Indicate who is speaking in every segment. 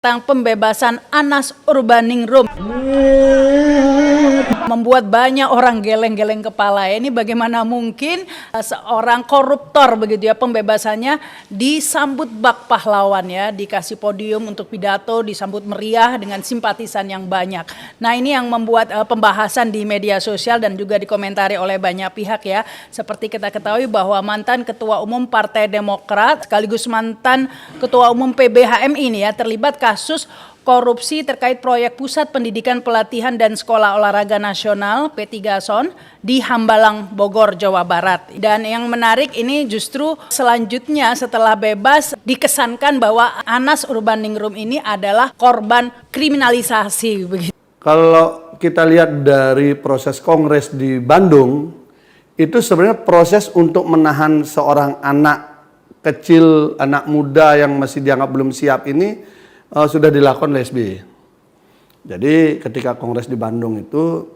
Speaker 1: tentang pembebasan Anas Urbaningrum membuat banyak orang geleng-geleng kepala. Ini bagaimana mungkin seorang koruptor begitu ya, pembebasannya disambut bak pahlawan ya, dikasih podium untuk pidato, disambut meriah dengan simpatisan yang banyak. Nah, ini yang membuat pembahasan di media sosial dan juga dikomentari oleh banyak pihak ya. Seperti kita ketahui bahwa mantan Ketua Umum Partai Demokrat sekaligus mantan Ketua Umum PBHMI ini ya terlibat kasus korupsi terkait proyek Pusat Pendidikan Pelatihan dan Sekolah Olahraga Nasional P3SON di Hambalang, Bogor, Jawa Barat. Dan yang menarik ini justru selanjutnya setelah bebas dikesankan bahwa Anas Urbaningrum ini adalah korban kriminalisasi begitu.
Speaker 2: Kalau kita lihat dari proses kongres di Bandung, itu sebenarnya proses untuk menahan seorang anak kecil, anak muda yang masih dianggap belum siap ini sudah dilakukan oleh SBY. Jadi ketika kongres di Bandung itu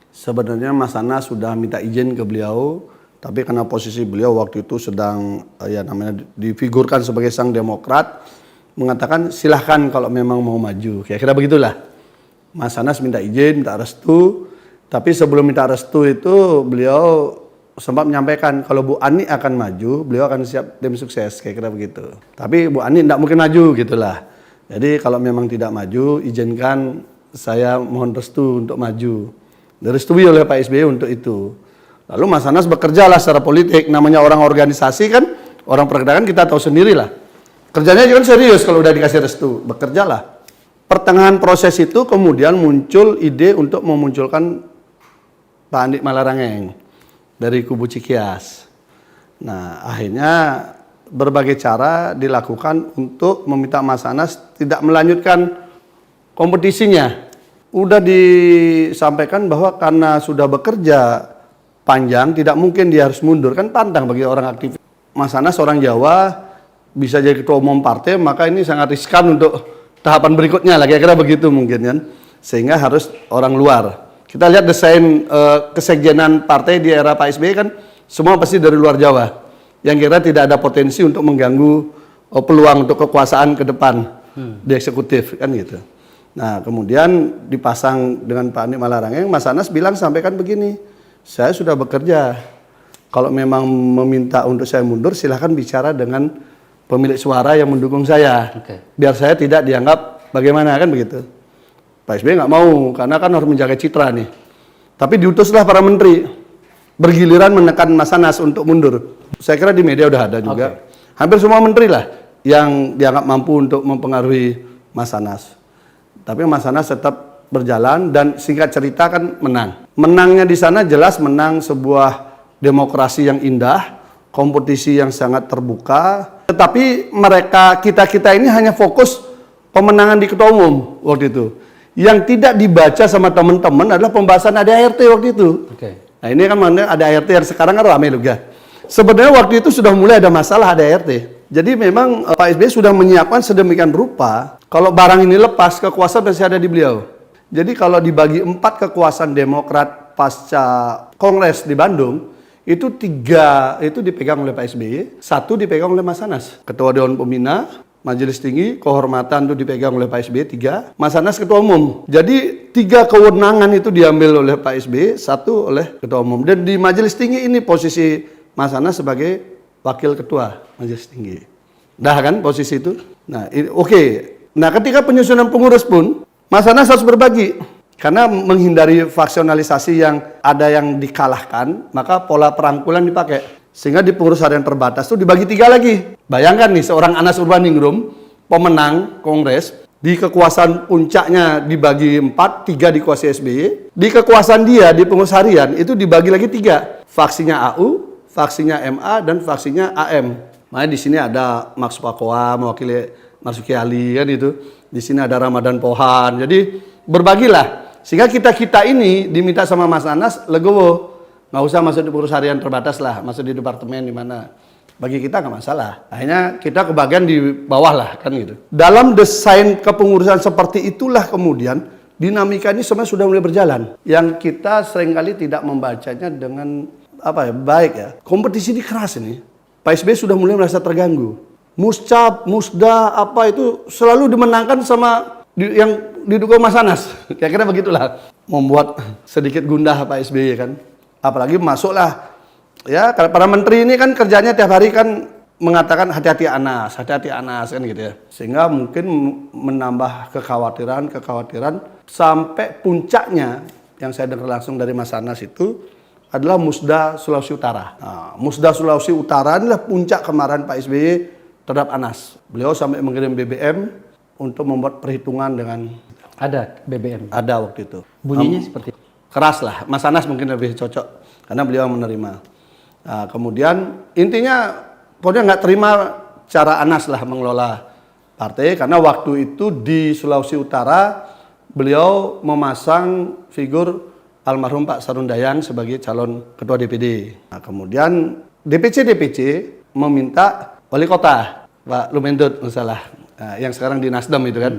Speaker 2: sebenarnya Mas Anas sudah minta izin ke beliau, tapi karena posisi beliau waktu itu sedang ya namanya difigurkan sebagai sang demokrat, mengatakan silahkan kalau memang mau maju. Kira-kira begitulah. Mas Anas minta izin, minta restu, tapi sebelum minta restu itu beliau sempat menyampaikan kalau Bu Ani akan maju, beliau akan siap tim sukses, kira-kira begitu. Tapi Bu Ani tidak mungkin maju gitulah. Jadi kalau memang tidak maju, izinkan saya mohon restu untuk maju. Direstui oleh Pak SBY untuk itu. Lalu Mas Anas bekerjalah secara politik, namanya orang organisasi kan, orang pergerakan kita tahu sendirilah. Kerjanya juga serius kalau udah dikasih restu, bekerjalah. Pertengahan proses itu kemudian muncul ide untuk memunculkan Pak Andi Malarangeng dari kubu Cikias. Nah, akhirnya berbagai cara dilakukan untuk meminta Mas Anas tidak melanjutkan kompetisinya. Udah disampaikan bahwa karena sudah bekerja panjang, tidak mungkin dia harus mundur. Kan pantang bagi orang aktif. Mas Anas orang Jawa, bisa jadi ketua umum partai, maka ini sangat riskan untuk tahapan berikutnya lah. Kira-kira begitu mungkin kan. Sehingga harus orang luar. Kita lihat desain kesekjenan partai di era Pak SBY kan semua pasti dari luar Jawa, yang kira tidak ada potensi untuk mengganggu peluang untuk kekuasaan ke depan di eksekutif kan gitu. Nah kemudian dipasang dengan Pak Andi Malarangeng, Mas Anas bilang sampaikan begini, saya sudah bekerja, kalau memang meminta untuk saya mundur silahkan bicara dengan pemilik suara yang mendukung saya, biar saya tidak dianggap bagaimana kan begitu. Pak SBY nggak mau, karena kan harus menjaga citra nih. Tapi diutuslah para menteri, bergiliran menekan Mas Anas untuk mundur. Saya kira di media udah ada juga. Hampir semua menteri lah yang dianggap mampu untuk mempengaruhi Mas Anas. Tapi Mas Anas tetap berjalan dan singkat cerita kan menang. Menangnya di sana jelas menang sebuah demokrasi yang indah, kompetisi yang sangat terbuka. Tetapi kita ini hanya fokus pemenangan di ketua umum waktu itu. Yang tidak dibaca sama teman-teman adalah pembahasan ADART waktu itu. Nah ini kan ada ADART yang sekarang kan ramai juga. Sebenarnya waktu itu sudah mulai ada masalah ADART. Jadi memang Pak SBY sudah menyiapkan sedemikian rupa, kalau barang ini lepas, kekuasaan masih ada di beliau. Jadi kalau dibagi 4 kekuasaan Demokrat pasca Kongres di Bandung, itu 3 itu dipegang oleh Pak SBY, 1 dipegang oleh Mas Anas. Ketua Dewan Pembina, Majelis Tinggi, kehormatan itu dipegang oleh Pak SBY 3, Mas Anas Ketua Umum. Jadi 3 kewenangan itu diambil oleh Pak SBY, 1 oleh Ketua Umum. Dan di Majelis Tinggi ini posisi Mas Anas sebagai Wakil Ketua Majelis Tinggi. Dah kan posisi itu? Nah, oke. Nah, ketika penyusunan pengurus pun, Mas Anas harus berbagi. Karena menghindari faksionalisasi yang ada yang dikalahkan, maka pola perangkulan dipakai. Sehingga di pengurus harian terbatas itu dibagi 3 lagi. Bayangkan nih, seorang Anas Urbaningrum, pemenang Kongres, di kekuasaan puncaknya dibagi 4, 3 dikuasai SBY. Di kekuasaan dia, di pengurus harian, itu dibagi lagi 3. Faksinya AU, faksinya MA, dan faksinya AM. Makanya di sini ada Max Pakoa, mewakili Marzuki Ali kan itu. Di sini ada Ramadan Pohan. Jadi berbagilah. Sehingga kita ini diminta sama Mas Anas legowo. Nggak usah masuk di pengurus harian terbatas lah, masuk di departemen di mana. Bagi kita nggak masalah. Akhirnya kita kebagian di bawah lah kan gitu. Dalam desain kepengurusan seperti itulah kemudian dinamika ini sebenarnya sudah mulai berjalan. Yang kita seringkali tidak membacanya dengan baik ya. Kompetisi ini keras ini. Pak SBY sudah mulai merasa terganggu. Muscap, Musda, apa itu selalu dimenangkan sama yang didukung Mas Anas. Kira-kira begitulah. Membuat sedikit gundah Pak SBY kan. Apalagi masuklah, ya para menteri ini kan kerjanya tiap hari kan mengatakan hati-hati Anas kan gitu ya. Sehingga mungkin menambah kekhawatiran sampai puncaknya yang saya dengar langsung dari Mas Anas itu adalah Musda Sulawesi Utara. Nah, Musda Sulawesi Utara inilah puncak kemarahan Pak SBY terhadap Anas. Beliau sampai mengirim BBM untuk membuat perhitungan dengan...
Speaker 3: Ada BBM?
Speaker 2: Ada waktu itu.
Speaker 3: Bunyinya seperti?
Speaker 2: Keras lah. Mas Anas mungkin lebih cocok karena beliau menerima. Nah, kemudian intinya pokoknya nggak terima cara Anas lah mengelola partai karena waktu itu di Sulawesi Utara beliau memasang figur almarhum Pak Sarundayan sebagai calon ketua DPD. Nah, kemudian DPC meminta wali kota Pak Lumendut misalnya, yang sekarang di Nasdem itu kan.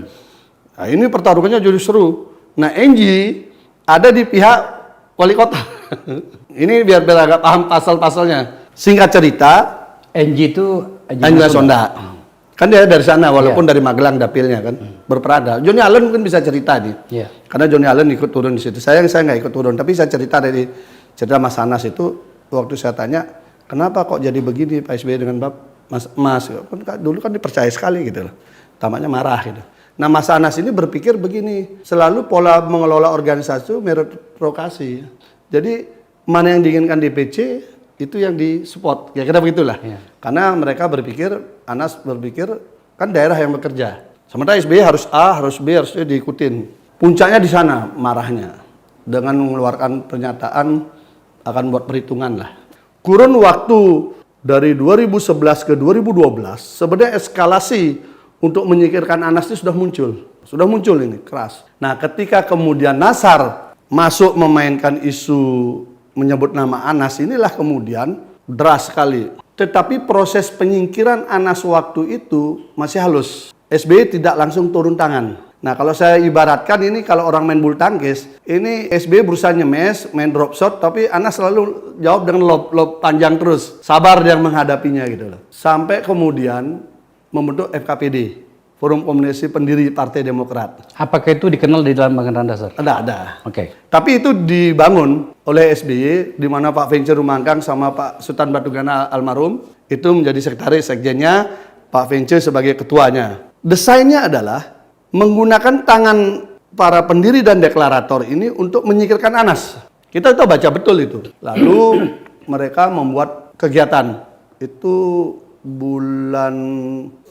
Speaker 2: Nah, ini pertarungannya jadi seru. Nah, Enji ada di pihak wali kota. Ini biar agak paham pasal-pasalnya. Singkat cerita,
Speaker 3: Enji itu
Speaker 2: Angela Sonda. Kan dia dari sana, walaupun dari Magelang dapilnya kan, berperada. Johnny Allen mungkin bisa cerita nih, karena Johnny Allen ikut turun di situ. Saya nggak ikut turun, tapi saya cerita dari cerita Mas Anas itu, waktu saya tanya, kenapa kok jadi begini Pak SBY dengan Mas? Dulu kan dipercaya sekali gitu loh, tampaknya marah gitu. Nah Mas Anas ini berpikir begini, selalu pola mengelola organisasi itu meritokrasi. Jadi mana yang diinginkan DPC, itu yang disupport, kira-kira begitulah. Karena mereka berpikir, Anas berpikir kan daerah yang bekerja. Sementara SBY harus A, harus B, harus C diikutin. Puncaknya di sana marahnya dengan mengeluarkan pernyataan akan buat perhitungan lah. Kurun waktu dari 2011 ke 2012 sebenarnya eskalasi untuk menyingkirkan Anas ini sudah muncul ini keras. Nah, ketika kemudian Nasar masuk memainkan isu menyebut nama Anas, inilah kemudian deras sekali. Tetapi proses penyingkiran Anas waktu itu masih halus. SBY tidak langsung turun tangan. Nah, kalau saya ibaratkan ini kalau orang main bulu tangkis, ini SBY berusaha nyemes, main drop shot, tapi Anas selalu jawab dengan lob panjang terus. Sabar dia menghadapinya gitu loh. Sampai kemudian membentuk FKPD, Forum Komunikasi Pendiri Partai Demokrat.
Speaker 3: Apakah itu dikenal di dalam Undang-Undang Dasar?
Speaker 2: Ada.
Speaker 3: Oke.
Speaker 2: Tapi itu dibangun oleh SBY, di mana Pak Vencer Rumangkang sama Pak Sultan Batugana almarhum itu menjadi sekretaris sekjennya, Pak Vencer sebagai ketuanya. Desainnya adalah menggunakan tangan para pendiri dan deklarator ini untuk menyingkirkan Anas. Kita itu baca betul itu. Lalu mereka membuat kegiatan. Itu bulan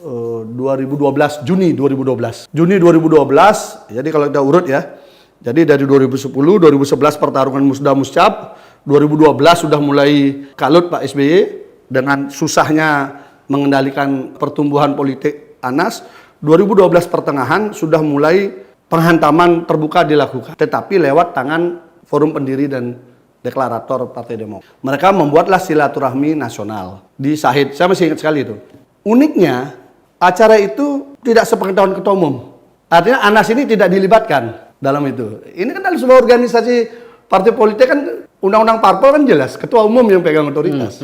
Speaker 2: 2012, Juni 2012. Juni 2012, jadi kalau kita urut ya. Jadi dari 2010, 2011 pertarungan Musda Muscap, 2012 sudah mulai kalut Pak SBY dengan susahnya mengendalikan pertumbuhan politik Anas. 2012 pertengahan sudah mulai penghantaman terbuka dilakukan, tetapi lewat tangan forum pendiri dan deklarator Partai Demokrat. Mereka membuatlah silaturahmi nasional di Sahid. Saya masih ingat sekali itu. Uniknya, acara itu tidak sepengetahuan ketua umum. Artinya Anas ini tidak dilibatkan dalam itu. Ini kan dalam sebuah organisasi partai politik kan undang-undang parpol kan jelas ketua umum yang pegang otoritas.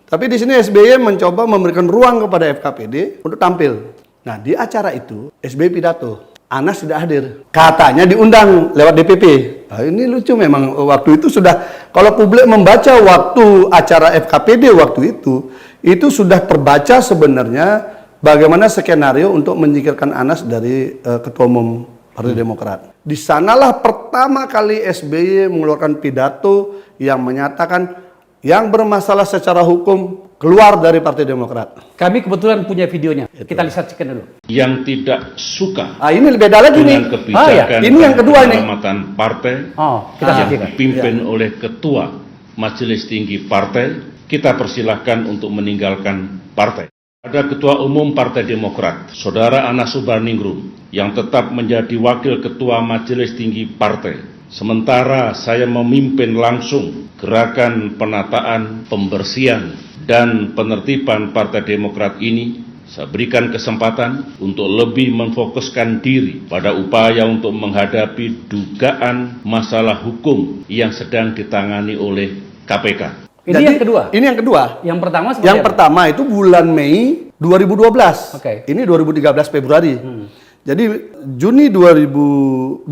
Speaker 2: Tapi di sini SBY mencoba memberikan ruang kepada FKPD untuk tampil. Nah, di acara itu SBY pidato. Anas tidak hadir. Katanya diundang lewat DPP. Nah, ini lucu memang waktu itu sudah, kalau publik membaca waktu acara FKPD waktu itu sudah terbaca sebenarnya bagaimana skenario untuk menyingkirkan Anas dari ketua umum Partai Demokrat. Di sanalah pertama kali SBY mengeluarkan pidato yang menyatakan yang bermasalah secara hukum keluar dari Partai Demokrat.
Speaker 3: Kami kebetulan punya videonya. Kita saksikan dulu.
Speaker 4: Yang tidak suka
Speaker 2: ini beda lagi
Speaker 4: dengan
Speaker 2: nih.
Speaker 4: kebijakan
Speaker 2: Ini yang kedua ini.
Speaker 4: penyelamatan partai
Speaker 3: Kita
Speaker 4: yang
Speaker 3: saksikan.
Speaker 4: dipimpin oleh Ketua Majelis Tinggi Partai, kita persilahkan untuk meninggalkan partai. Ada Ketua Umum Partai Demokrat, Saudara Anas Urbaningrum, yang tetap menjadi Wakil Ketua Majelis Tinggi Partai. Sementara saya memimpin langsung gerakan penataan, pembersihan, dan penertiban Partai Demokrat ini, saya berikan kesempatan untuk lebih memfokuskan diri pada upaya untuk menghadapi dugaan masalah hukum yang sedang ditangani oleh KPK.
Speaker 3: Ini yang kedua.
Speaker 2: Ini yang kedua.
Speaker 3: Yang pertama
Speaker 2: Yang pertama itu bulan Mei 2012.
Speaker 3: Oke.
Speaker 2: Ini 2013 Februari. Jadi Juni 2012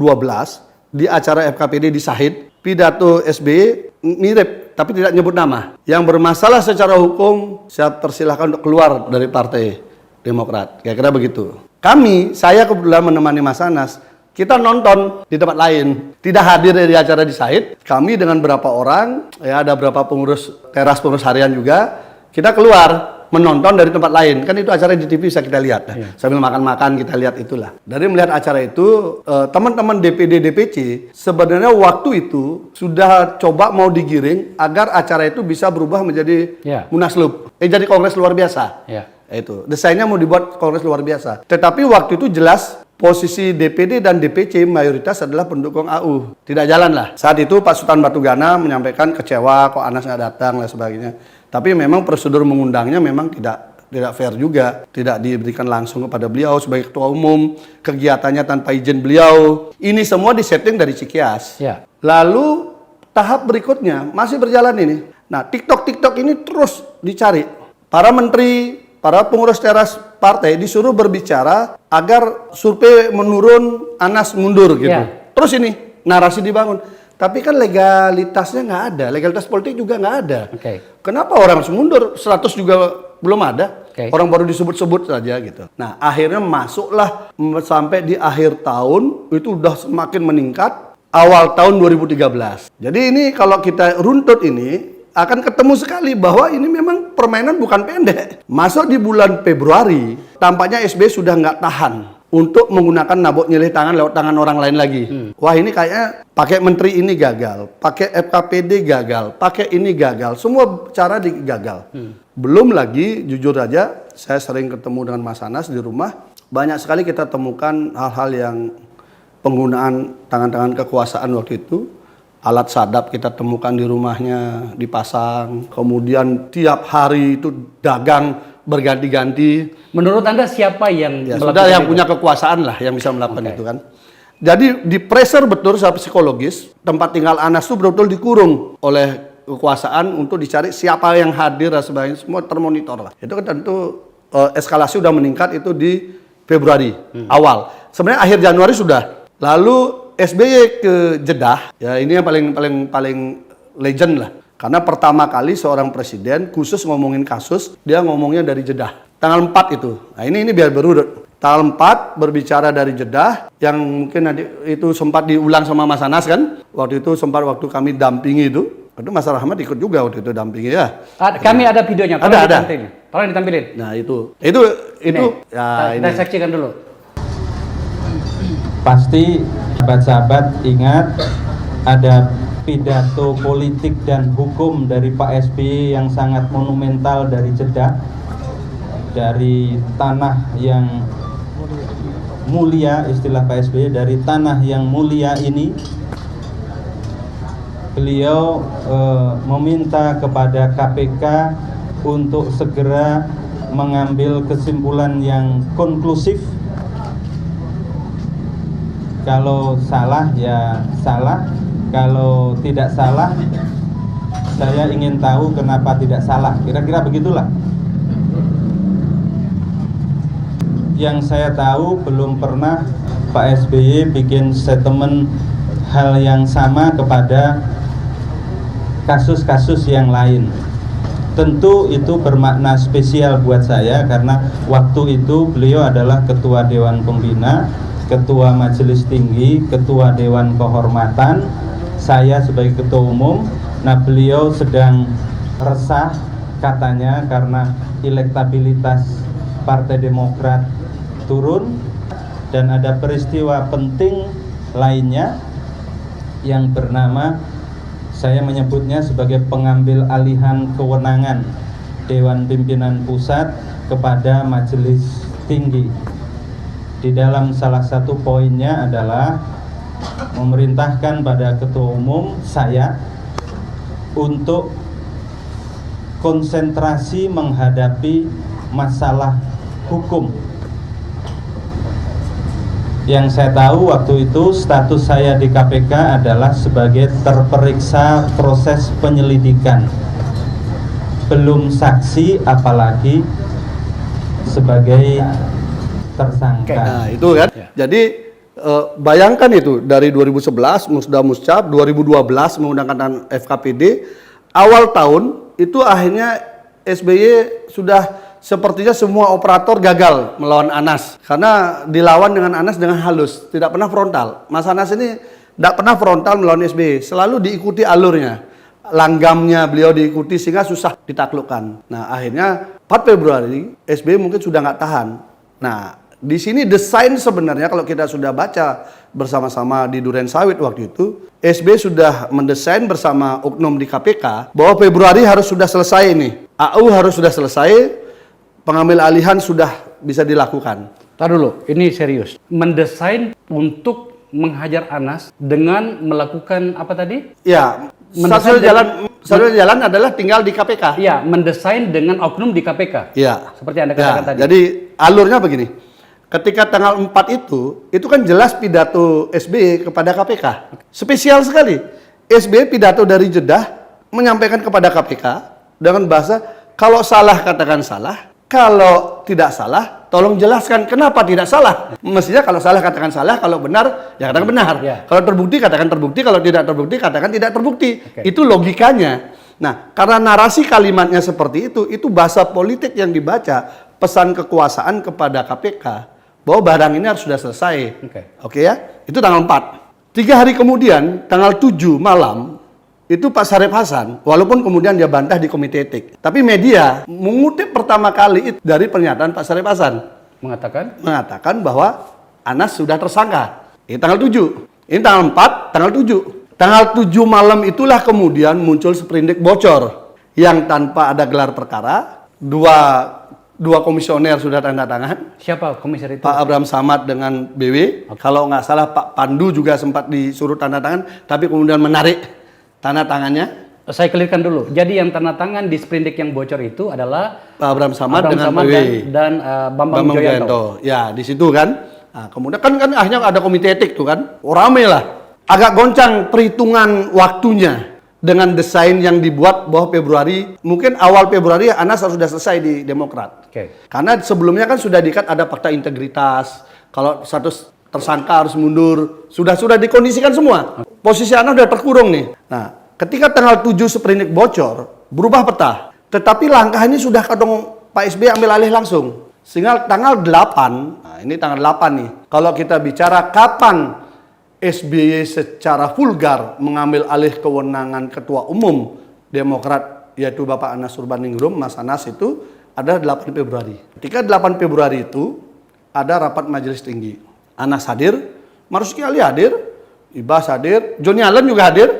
Speaker 2: di acara FKPD di Sahid, pidato SBY mirip tapi tidak nyebut nama. Yang bermasalah secara hukum, saya persilahkan untuk keluar dari Partai Demokrat. Kira-kira begitu. Saya kebetulan menemani Mas Anas, kita nonton di tempat lain, tidak hadir di acara di Sahid. Kami dengan berapa orang, ya ada berapa pengurus teras pengurus harian juga, kita keluar menonton dari tempat lain. Kan itu acara di TV bisa kita lihat. Sambil makan-makan kita lihat itulah. Dari melihat acara itu, teman-teman DPD DPC sebenarnya waktu itu sudah coba mau digiring agar acara itu bisa berubah menjadi munaslup. Jadi kongres luar biasa. Itu desainnya mau dibuat kongres luar biasa. Tetapi waktu itu jelas posisi DPD dan DPC mayoritas adalah pendukung AU. Tidak jalan lah. Saat itu Pak Sultan Batugana menyampaikan kecewa kok Anas nggak datang dan sebagainya. Tapi memang prosedur mengundangnya memang tidak fair juga. Tidak diberikan langsung kepada beliau sebagai ketua umum. Kegiatannya tanpa izin beliau. Ini semua disetting dari Cikias. Lalu tahap berikutnya masih berjalan ini. Nah, TikTok ini terus dicari. Para menteri, para pengurus teras partai disuruh berbicara agar survei menurun, Anas mundur gitu. Terus ini narasi dibangun. Tapi kan legalitasnya nggak ada, legalitas politik juga nggak ada. Kenapa orang harus mundur? 100 juga belum ada. Orang baru disebut-sebut saja gitu. Nah, akhirnya masuklah sampai di akhir tahun itu udah semakin meningkat. Awal tahun 2013. Jadi ini kalau kita runtut ini akan ketemu sekali bahwa ini memang permainan bukan pendek. Masuk di bulan Februari, tampaknya SBY sudah nggak tahan untuk menggunakan nabok nyilih tangan lewat tangan orang lain lagi. Wah, ini kayaknya pakai menteri ini gagal, pakai FKPD gagal, pakai ini gagal, semua cara digagal. Belum lagi, jujur aja, saya sering ketemu dengan Mas Anas di rumah, banyak sekali kita temukan hal-hal yang penggunaan tangan-tangan kekuasaan waktu itu. Alat sadap kita temukan di rumahnya, dipasang. Kemudian tiap hari itu dagang berganti-ganti.
Speaker 3: Menurut Anda siapa yang
Speaker 2: sudah yang punya kekuasaan lah yang bisa melakukan itu kan. Jadi di pressure betul secara psikologis, tempat tinggal Anas itu betul-betul dikurung oleh kekuasaan untuk dicari siapa yang hadir dan sebagainya, semua termonitor lah. Itu kan tentu eskalasi udah meningkat itu di Februari awal. Sebenarnya akhir Januari sudah. Lalu SBY ke Jeddah, ya ini yang paling legend lah. Karena pertama kali seorang presiden khusus ngomongin kasus, dia ngomongnya dari Jeddah. Tanggal 4 itu. Nah ini biar berurut. Tanggal 4 berbicara dari Jeddah, yang mungkin nanti itu sempat diulang sama Mas Anas kan. Waktu itu waktu kami dampingi itu Mas Rahmat ikut juga waktu itu dampingi ya.
Speaker 3: Kami ada videonya.
Speaker 2: Ada.
Speaker 3: Tolong ditampilin.
Speaker 2: Nah itu. Ya ini.
Speaker 3: Kita saksikan dulu.
Speaker 5: Pasti sahabat-sahabat ingat ada pidato politik dan hukum dari Pak SBY yang sangat monumental dari Jeddah, dari tanah yang mulia, istilah Pak SBY, dari tanah yang mulia ini beliau meminta kepada KPK untuk segera mengambil kesimpulan yang konklusif. Kalau salah ya salah, kalau tidak salah saya ingin tahu kenapa tidak salah. Kira-kira begitulah. Yang saya tahu belum pernah Pak SBY bikin statement hal yang sama kepada kasus-kasus yang lain. Tentu itu bermakna spesial buat saya karena waktu itu beliau adalah Ketua Dewan Pembina, Ketua Majelis Tinggi, Ketua Dewan Kehormatan, saya sebagai Ketua Umum. Nah, beliau sedang resah katanya karena elektabilitas Partai Demokrat turun dan ada peristiwa penting lainnya yang bernama, saya menyebutnya sebagai pengambil alihan kewenangan Dewan Pimpinan Pusat kepada Majelis Tinggi. Di dalam salah satu poinnya adalah memerintahkan pada Ketua Umum saya untuk konsentrasi menghadapi masalah hukum. Yang saya tahu waktu itu status saya di KPK adalah sebagai terperiksa proses penyelidikan, belum saksi apalagi sebagai tersangka.
Speaker 2: Nah, itu kan. Jadi bayangkan itu dari 2011 Musda Muscap, 2012 mengundangkan FKPD, awal tahun itu akhirnya SBY sudah sepertinya semua operator gagal melawan Anas karena dilawan dengan Anas dengan halus, tidak pernah frontal. Mas Anas ini tidak pernah frontal melawan SBY, selalu diikuti alurnya, langgamnya beliau diikuti sehingga susah ditaklukkan. Nah akhirnya 4 Februari SBY mungkin sudah nggak tahan. Nah di sini desain sebenarnya kalau kita sudah baca bersama-sama di Duren Sawit waktu itu, SBY sudah mendesain bersama oknum di KPK bahwa Februari harus sudah selesai ini. AU harus sudah selesai, pengambil alihan sudah bisa dilakukan.
Speaker 3: Tar dulu, ini serius. Mendesain untuk menghajar Anas dengan melakukan apa tadi?
Speaker 2: Ya,
Speaker 3: Mendesain
Speaker 2: satu jalan adalah tinggal di KPK.
Speaker 3: Iya, mendesain dengan oknum di KPK.
Speaker 2: Iya.
Speaker 3: Seperti Anda katakan tadi.
Speaker 2: Jadi alurnya begini. Ketika tanggal 4 itu kan jelas pidato SBY kepada KPK. Spesial sekali. SBY pidato dari Jeddah menyampaikan kepada KPK dengan bahasa kalau salah katakan salah, kalau tidak salah tolong jelaskan kenapa tidak salah. Mestinya kalau salah katakan salah, kalau benar ya katakan benar.
Speaker 3: Ya.
Speaker 2: Kalau terbukti katakan terbukti, kalau tidak terbukti katakan tidak terbukti.
Speaker 3: Oke.
Speaker 2: Itu logikanya. Nah, karena narasi kalimatnya seperti itu bahasa politik yang dibaca, pesan kekuasaan kepada KPK bahwa barang ini harus sudah selesai. Oke ya? Itu tanggal 4. 3 hari kemudian, tanggal 7 malam, itu Pak Syarif Hasan, walaupun kemudian dia bantah di komite etik, tapi media mengutip pertama kali itu dari pernyataan Pak Syarif Hasan. Mengatakan bahwa Anas sudah tersangka. Ini tanggal 7. Ini tanggal 4, tanggal 7. Tanggal 7 malam itulah kemudian muncul sprindik bocor yang tanpa ada gelar perkara, dua komisioner sudah tanda tangan.
Speaker 3: Siapa komisioner itu?
Speaker 2: Pak Abraham Samad dengan BW. Kalau nggak salah Pak Pandu juga sempat disuruh tanda tangan, tapi kemudian menarik tanda tangannya.
Speaker 3: Saya clearkan dulu. Jadi yang tanda tangan di sprindik yang bocor itu adalah
Speaker 2: Pak Abraham Samad dengan BW
Speaker 3: dan Bambang Wijoyanto.
Speaker 2: Ya di situ kan. Nah, kemudian kan akhirnya ada komite etik tuh kan. Rame lah. Agak goncang perhitungan waktunya dengan desain yang dibuat bahwa Februari, mungkin awal Februari Anas harus sudah selesai di Demokrat. Karena sebelumnya kan sudah diikat ada fakta integritas, kalau satu tersangka harus mundur, sudah dikondisikan semua. Posisi Anas sudah terkurung nih. Nah, ketika tanggal 7 sprindik bocor, berubah peta. Tetapi langkah ini sudah kadang Pak SBY ambil alih langsung. Sehingga tanggal 8, nah ini tanggal 8 nih, kalau kita bicara kapan SBY secara vulgar mengambil alih kewenangan Ketua Umum Demokrat, yaitu Bapak Anas Urbaningrum, Mas Anas itu ada 8 Februari. Ketika 8 Februari itu ada rapat majelis tinggi. Anas hadir, Marzuki Ali hadir, Ibas hadir, Joni Allen juga hadir.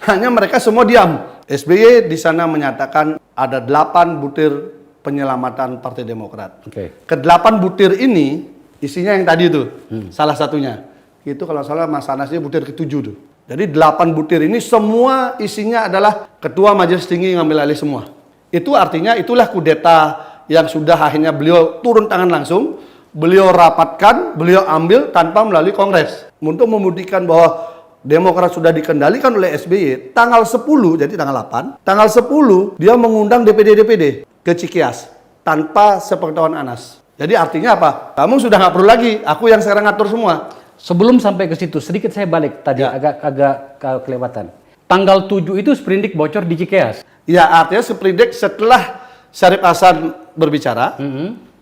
Speaker 2: Hanya mereka semua diam. SBY di sana menyatakan ada 8 butir penyelamatan Partai Demokrat. Ke-8 butir ini isinya yang tadi itu, salah satunya. Itu kalau salah Mas Anasnya butir ke-7 tuh. Jadi 8 butir ini semua isinya adalah ketua majelis tinggi yang ngambil alih semua. Itu artinya itulah kudeta yang sudah akhirnya beliau turun tangan langsung, beliau rapatkan, beliau ambil tanpa melalui kongres. Untuk membuktikan bahwa Demokrat sudah dikendalikan oleh SBY, tanggal 10, jadi tanggal 8, tanggal 10 dia mengundang DPD ke Cikias tanpa sepengetahuan Anas. Jadi artinya apa? Kamu sudah nggak perlu lagi, aku yang sekarang ngatur semua.
Speaker 3: Sebelum sampai ke situ, sedikit saya balik tadi, agak kelewatan. Tanggal 7 itu sprindik bocor di Cikeas.
Speaker 2: Ya, artinya sprindik setelah Syarif Hasan berbicara,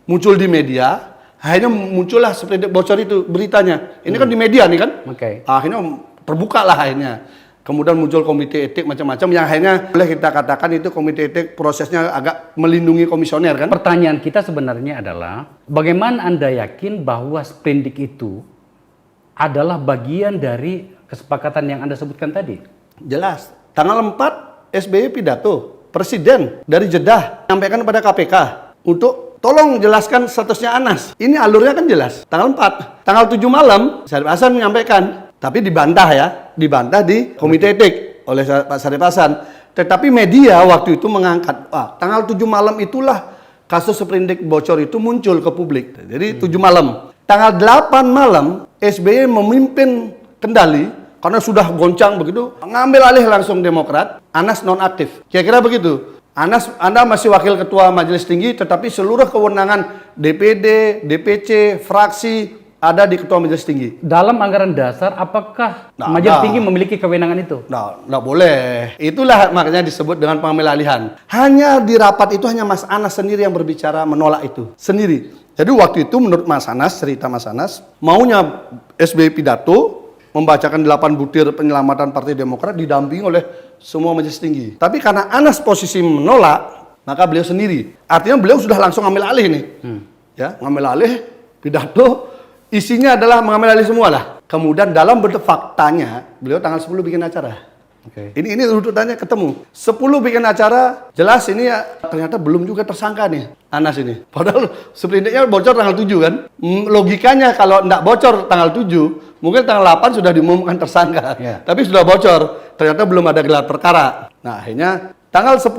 Speaker 2: muncul di media, akhirnya muncullah sprindik bocor itu beritanya. Ini kan di media nih kan? Akhirnya terbuka lah akhirnya. Kemudian muncul komite etik macam-macam yang akhirnya boleh kita katakan itu komite etik prosesnya agak melindungi komisioner kan?
Speaker 3: Pertanyaan kita sebenarnya adalah, bagaimana Anda yakin bahwa sprindik itu adalah bagian dari kesepakatan yang Anda sebutkan tadi?
Speaker 2: Jelas. Tanggal 4 SBY pidato Presiden dari Jeddah menyampaikan kepada KPK untuk tolong jelaskan statusnya Anas. Ini alurnya kan jelas. Tanggal 4. Tanggal 7 malam Syarif Hasan menyampaikan, tapi dibantah ya, dibantah di komite etik oleh Pak Syarif Hasan. Tetapi media waktu itu mengangkat, tanggal 7 malam itulah kasus sprindik bocor itu muncul ke publik. Jadi 7 malam. Tanggal 8 malam SBY memimpin kendali karena sudah goncang begitu, ngambil alih langsung Demokrat, Anas nonaktif. Kira-kira begitu. Anas, Anda masih wakil ketua majelis tinggi, tetapi seluruh kewenangan DPD, DPC, fraksi ada di ketua majelis tinggi.
Speaker 3: Dalam anggaran dasar, apakah
Speaker 2: Nah,
Speaker 3: majelis tinggi memiliki kewenangan itu?
Speaker 2: Nah, nggak boleh. Itulah makanya disebut dengan pengambil alihan. Hanya di rapat itu hanya Mas Anas sendiri yang berbicara menolak itu. Sendiri. Jadi waktu itu menurut Mas Anas, cerita Mas Anas, maunya SBY pidato, membacakan 8 butir penyelamatan Partai Demokrat didampingi oleh semua majelis tinggi. Tapi karena Anas posisi menolak, maka beliau sendiri. Artinya beliau sudah langsung ambil alih nih. Ya, ngambil alih pidato, isinya adalah mengambil alih semua lah. Kemudian dalam bentuk faktanya, beliau tanggal 10 bikin acara.
Speaker 3: Oke.
Speaker 2: Ini urutannya ketemu. 10 bikin acara, jelas ini ya, ternyata belum juga tersangka nih Anas ini. Padahal sepertinya bocor tanggal 7 kan. Logikanya kalau enggak bocor tanggal 7, mungkin tanggal 8 sudah diumumkan tersangka.
Speaker 3: Ya.
Speaker 2: Tapi sudah bocor, ternyata belum ada gelar perkara. Nah, akhirnya tanggal 10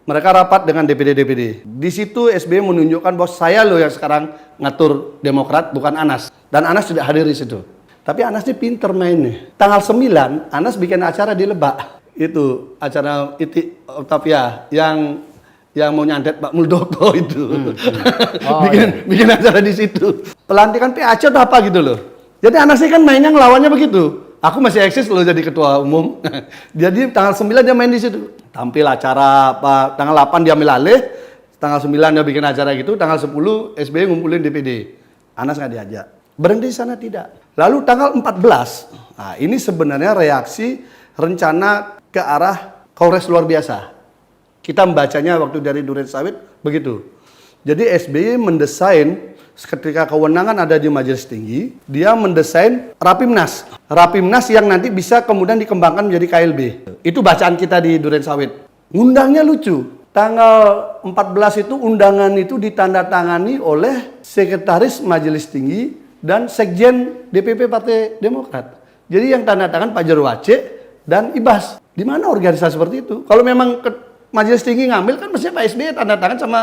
Speaker 2: mereka rapat dengan DPD. Di situ SBY menunjukkan bahwa saya loh yang sekarang ngatur Demokrat, bukan Anas. Dan Anas tidak hadir di situ. Tapi Anas ini pinter main nih. Tanggal 9, Anas bikin acara di Lebak. Itu acara Iti Octavia yang mau nyantet Pak Muldoko itu. Bikin acara di situ. Pelantikan PAC atau apa gitu loh. Jadi Anas ini kan mainnya ngelawannya begitu. Aku masih eksis loh jadi ketua umum. Jadi tanggal 9 dia main di situ. Tampil acara apa, tanggal 8 dia ambil alih, tanggal 9 dia bikin acara gitu, tanggal 10 SBY ngumpulin DPD. Anas nggak diajak. Berhenti di sana tidak. Lalu tanggal 14, nah ini sebenarnya reaksi rencana ke arah Kongres luar biasa. Kita membacanya waktu dari Duren Sawit begitu. Jadi SBY mendesain ketika kewenangan ada di majelis tinggi, dia mendesain Rapimnas. Rapimnas yang nanti bisa kemudian dikembangkan menjadi KLB. Itu bacaan kita di Duren Sawit. Undangnya lucu. Tanggal 14 itu undangan itu ditandatangani oleh sekretaris majelis tinggi dan sekjen DPP Partai Demokrat. Jadi yang tanda tangan Pak Jerwace dan Ibas. Di mana organisasi seperti itu? Kalau memang majelis tinggi ngambil kan mestinya Pak SBY tanda tangan sama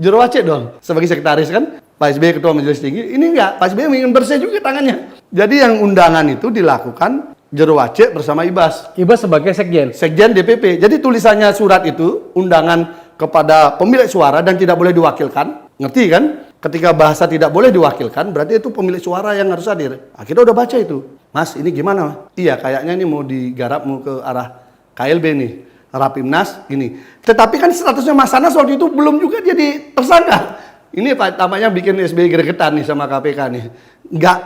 Speaker 2: Jerwace dong. Sebagai sekretaris kan, Pak SBY ketua majelis tinggi. Ini enggak, Pak SBY ingin bersih juga tangannya. Jadi yang undangan itu dilakukan Jerwace bersama Ibas.
Speaker 3: Ibas sebagai sekjen.
Speaker 2: Sekjen DPP. Jadi tulisannya surat itu undangan kepada pemilik suara dan tidak boleh diwakilkan. Ngerti kan? Ketika bahasa tidak boleh diwakilkan, berarti itu pemilik suara yang harus hadir. Nah, kita udah baca itu. Mas, ini gimana? Iya, kayaknya ini mau digarap, mau ke arah KLB nih. Rapimnas, gini. Tetapi kan statusnya Mas Anas waktu itu belum juga jadi tersangka. Ini Pak, tampaknya bikin SBY gregetan nih sama KPK nih. Nggak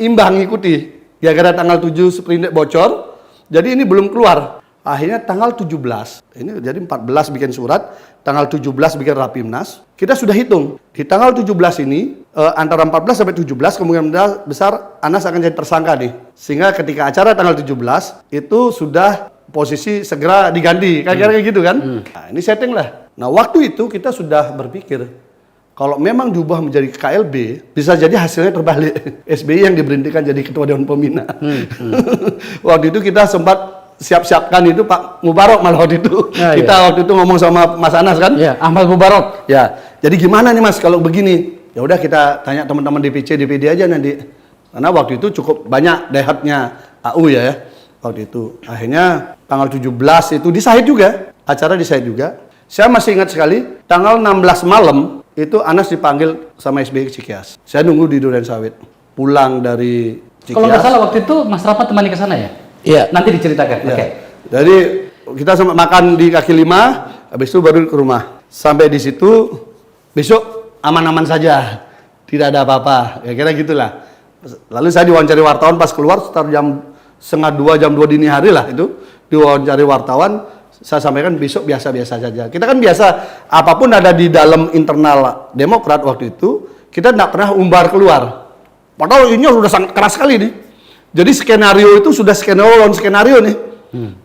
Speaker 2: imbang ngikuti. Gara-gara tanggal 7 seprindik bocor, jadi ini belum keluar. Akhirnya tanggal 17, ini jadi 14 bikin surat, tanggal 17 bikin Rapimnas. Kita sudah hitung, di tanggal 17 ini, antara 14 sampai 17, kemungkinan besar Anas akan jadi tersangka nih. Sehingga ketika acara tanggal 17, itu sudah posisi segera diganti, kayak gitu kan. Nah, ini setting lah. Nah, waktu itu kita sudah berpikir, kalau memang diubah menjadi KLB, bisa jadi hasilnya terbalik. SBY yang diberhentikan jadi ketua Dewan Pembina. Waktu itu kita sempat siap-siapkan itu Pak Mubarok malah waktu itu. Kita waktu itu ngomong sama Mas Anas kan.
Speaker 3: Ya, Ahmad Mubarok.
Speaker 2: Ya, jadi gimana nih Mas kalau begini? Ya udah kita tanya teman-teman DPC, DPD aja nanti. Karena waktu itu cukup banyak daihatnya AU ya. Waktu itu. Akhirnya tanggal 17 itu di Sahid juga. Acara di Sahid juga. Saya masih ingat sekali, tanggal 16 malam, itu Anas dipanggil sama SBY ke Cikias. Saya nunggu di Duren Sawit. Pulang dari Cikias.
Speaker 3: Kalau nggak salah waktu itu Mas Rapat temani ke sana ya?
Speaker 2: Iya.
Speaker 3: Nanti diceritakan.
Speaker 2: Ya.
Speaker 3: Oke.
Speaker 2: Jadi kita sempat makan di kaki 5, habis itu baru ke rumah. Sampai di situ, besok aman-aman saja. Tidak ada apa-apa. Ya kira gitulah. Lalu saya diwawancari wartawan pas keluar sekitar jam 1:30, jam 2 dini hari lah itu. Diwawancari wartawan, saya sampaikan besok biasa-biasa saja. Kita kan biasa, apapun ada di dalam internal Demokrat waktu itu, kita tidak pernah umbar keluar. Padahal ini sudah sangat keras sekali nih. Jadi skenario itu sudah skenario nih.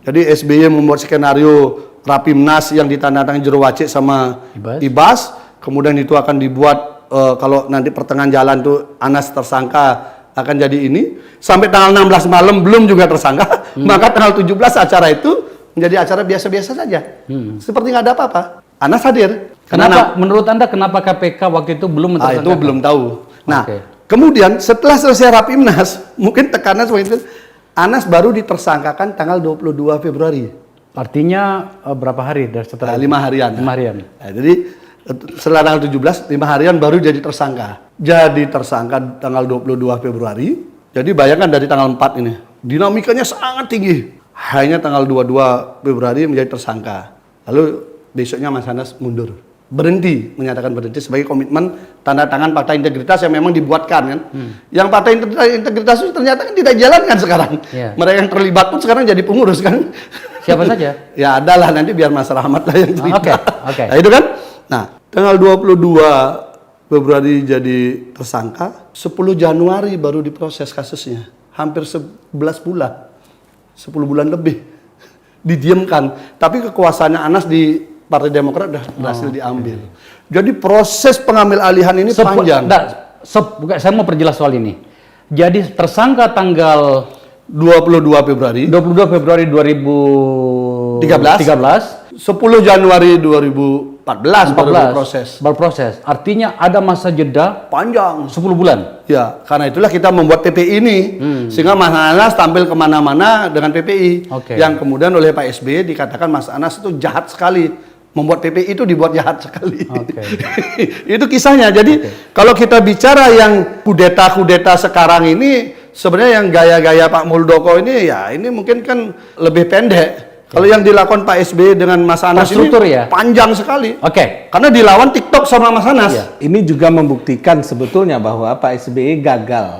Speaker 2: Jadi SBY membuat skenario Rapimnas yang ditandatangani Jerwace sama Ibas. Kemudian itu akan dibuat kalau nanti pertengahan jalan tuh Anas tersangka akan jadi ini. Sampai tanggal 16 malam belum juga tersangka. Maka tanggal 17 acara itu menjadi acara biasa-biasa saja. Seperti nggak ada apa-apa. Anas hadir.
Speaker 3: Kenapa, menurut Anda kenapa KPK waktu itu belum mentersangkakan?
Speaker 2: Itu belum tahu. Nah, kemudian setelah selesai Rapimnas, mungkin tekanan seperti itu, Anas baru ditersangkakan tanggal 22 Februari.
Speaker 3: Artinya berapa hari dari setelah
Speaker 2: 5 harian.
Speaker 3: 5 harian.
Speaker 2: Nah, jadi setelah tanggal 17, 5 harian baru jadi tersangka. Jadi tersangka tanggal 22 Februari. Jadi bayangkan dari tanggal 4 ini, dinamikanya sangat tinggi. Hanya tanggal 22 Februari menjadi tersangka. Lalu besoknya Mas Anas mundur. Berhenti, menyatakan berhenti sebagai komitmen tanda tangan fakta integritas yang memang dibuatkan kan. Yang fakta integritas itu ternyata kan tidak dijalankan sekarang.
Speaker 3: Yeah.
Speaker 2: Mereka yang terlibat pun sekarang jadi pengurus kan.
Speaker 3: Siapa saja?
Speaker 2: Ya adalah nanti biar Mas Rahmat lah yang cerita.
Speaker 3: Oke.
Speaker 2: Nah itu kan. Nah tanggal 22 Februari jadi tersangka, 10 Januari baru diproses kasusnya. Hampir 11 bulan. 10 bulan lebih. Didiamkan. Tapi kekuasaannya Anas di Partai Demokrat udah berhasil diambil. Jadi proses pengambil alihan ini panjang.
Speaker 3: Saya mau perjelas soal ini. Jadi tersangka tanggal
Speaker 2: 22 Februari
Speaker 3: 2013,
Speaker 2: 10 Januari 2014 baru
Speaker 3: berproses. Artinya ada masa jeda
Speaker 2: panjang
Speaker 3: 10 bulan.
Speaker 2: ya, karena itulah kita membuat PPI ini sehingga Mas Anas tampil kemana-mana dengan PPI yang kemudian oleh Pak SBY dikatakan Mas Anas itu jahat sekali. Membuat PPI itu dibuat jahat sekali. Itu kisahnya. Jadi kalau kita bicara yang kudeta sekarang ini sebenarnya yang gaya-gaya Pak Muldoko ini ya ini mungkin kan lebih pendek. Kalau yang dilakukan Pak SBY dengan Mas Anas ini panjang sekali. Karena dilawan TikTok sama Mas Anas.
Speaker 6: Ini juga membuktikan sebetulnya bahwa Pak SBY gagal